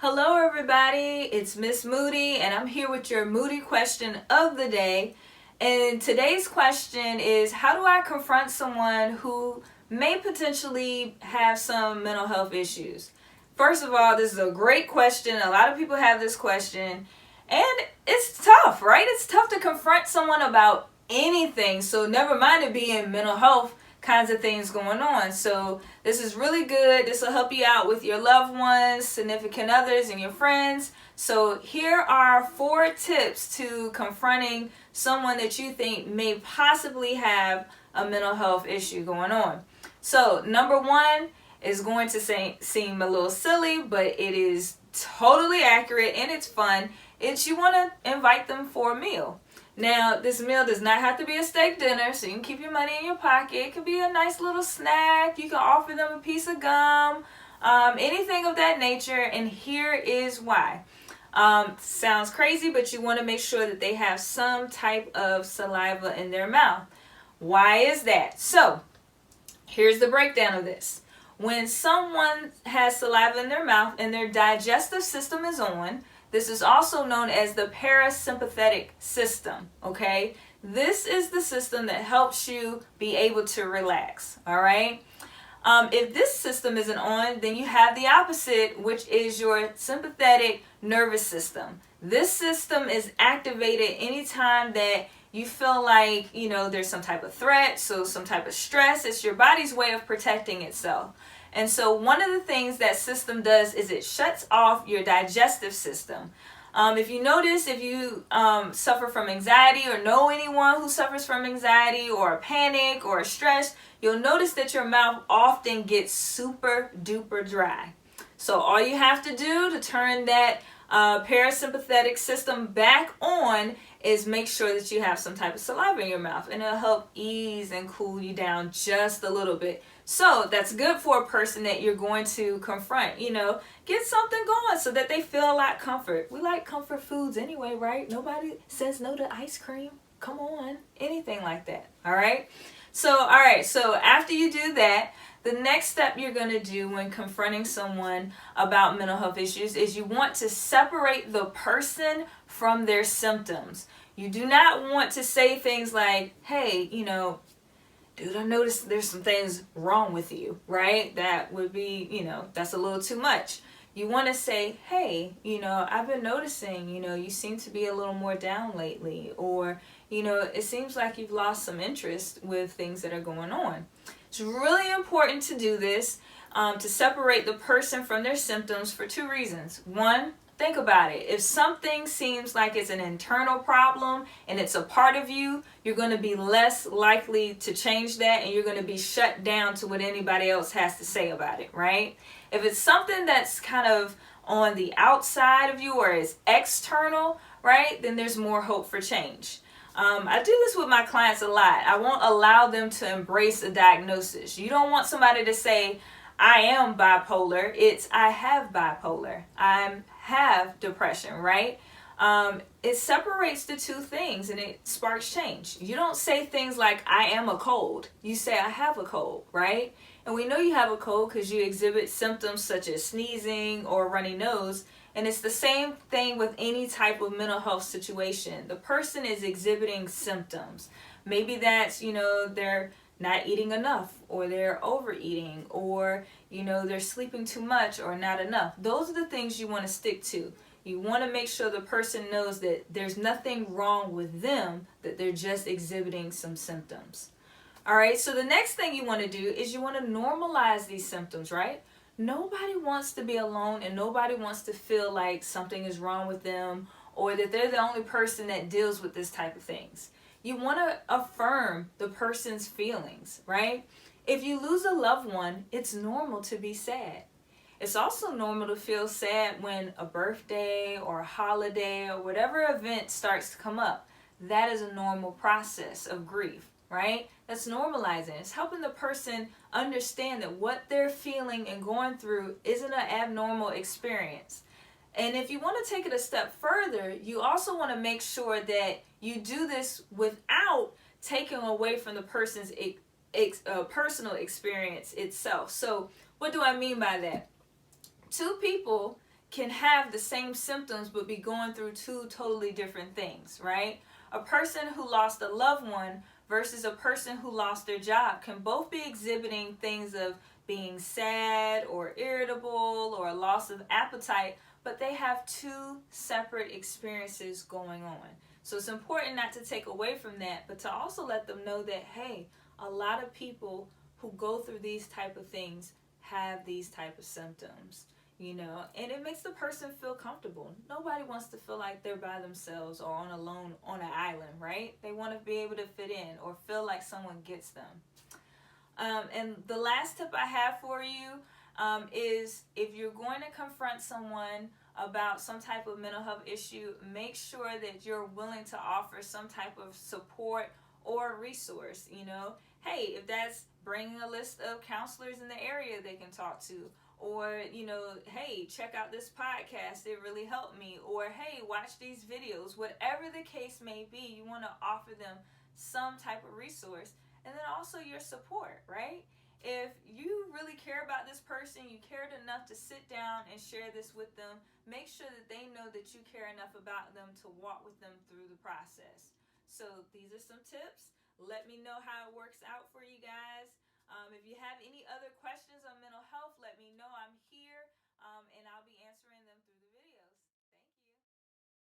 Hello everybody, it's Miss Moody and I'm here with your Moody question of the day. And today's question is, how do I confront someone who may potentially have some mental health issues? First of all, this is a great question. A lot of people have this question and it's tough, right? It's tough to confront someone about anything. So never mind it being mental health kinds of things going on. So this is really good. This will help you out with your loved ones, significant others, and your friends. So here are 4 tips to confronting someone that you think may possibly have a mental health issue going on. So number 1 is going to seem a little silly, but it is totally accurate and it's fun. It's you want to invite them for a meal. Now, this meal does not have to be a steak dinner, so you can keep your money in your pocket. It could be a nice little snack. You can offer them a piece of gum, anything of that nature, and here is why. Sounds crazy, but you want to make sure that they have some type of saliva in their mouth. Why is that? So, here's the breakdown of this. When someone has saliva in their mouth and their digestive system is on, this is also known as the parasympathetic system, okay? This is the system that helps you be able to relax, all right? If this system isn't on, then you have the opposite, which is your sympathetic nervous system. This system is activated anytime that you feel like, there's some type of threat, so some type of stress. It's your body's way of protecting itself. And so one of the things that system does is it shuts off your digestive system. If you notice, if you suffer from anxiety or know anyone who suffers from anxiety or a panic or a stress, you'll notice that your mouth often gets super duper dry. So all you have to do to turn that parasympathetic system back on is make sure that you have some type of saliva in your mouth, and it'll help ease and cool you down just a little bit. So that's good for a person that you're going to confront. Get something going so that they feel a lot of comfort. We like comfort foods anyway, right? Nobody says no to ice cream. Come on, anything like that. All right. So after you do that, the next step you're going to do when confronting someone about mental health issues is you want to separate the person from their symptoms. You do not want to say things like, hey, dude, I noticed there's some things wrong with you, right? That would be, that's a little too much. You want to say, hey, I've been noticing, you seem to be a little more down lately, or, it seems like you've lost some interest with things that are going on. It's really important to do this, to separate the person from their symptoms for 2 reasons. 1, think about it. If something seems like it's an internal problem and it's a part of you, you're going to be less likely to change that, and you're going to be shut down to what anybody else has to say about it, right? If it's something that's kind of on the outside of you or is external, right, then there's more hope for change. I do this with my clients a lot. I won't allow them to embrace a diagnosis. You don't want somebody to say, I am bipolar. It's I have bipolar. I have depression, right? It separates the 2 things and it sparks change. You don't say things like, I am a cold. You say, I have a cold, right? And we know you have a cold because you exhibit symptoms such as sneezing or runny nose. And it's the same thing with any type of mental health situation. The person is exhibiting symptoms. Maybe that's, they're not eating enough, or they're overeating, or, they're sleeping too much or not enough. Those are the things you want to stick to. You want to make sure the person knows that there's nothing wrong with them, that they're just exhibiting some symptoms. All right, so the next thing you want to do is you want to normalize these symptoms, right? Nobody wants to be alone, and nobody wants to feel like something is wrong with them or that they're the only person that deals with this type of things. You want to affirm the person's feelings, right? If you lose a loved one, it's normal to be sad. It's also normal to feel sad when a birthday or a holiday or whatever event starts to come up. That is a normal process of grief, right? That's normalizing. It's helping the person understand that what they're feeling and going through isn't an abnormal experience. And if you want to take it a step further, you also want to make sure that you do this without taking away from the person's personal experience itself. So what do I mean by that? 2 people can have the same symptoms but be going through two totally different things, right? A person who lost a loved one versus a person who lost their job can both be exhibiting things of being sad or irritable or a loss of appetite, but they have two separate experiences going on. So it's important not to take away from that, but to also let them know that, hey, a lot of people who go through these type of things have these type of symptoms, and it makes the person feel comfortable. Nobody wants to feel like they're by themselves or on alone on an island, right? They want to be able to fit in or feel like someone gets them. And the last tip I have for you is, if you're going to confront someone about some type of mental health issue, make sure that you're willing to offer some type of support or resource. Hey, if that's bringing a list of counselors in the area they can talk to, or hey, check out this podcast, it really helped me, or hey, watch these videos. Whatever the case may be, you want to offer them some type of resource. And then also your support, right? If you really care about this person, you cared enough to sit down and share this with them, make sure that they know that you care enough about them to walk with them through the process. So these are some tips. Let me know how it works out for you guys. If you have any other questions on mental health,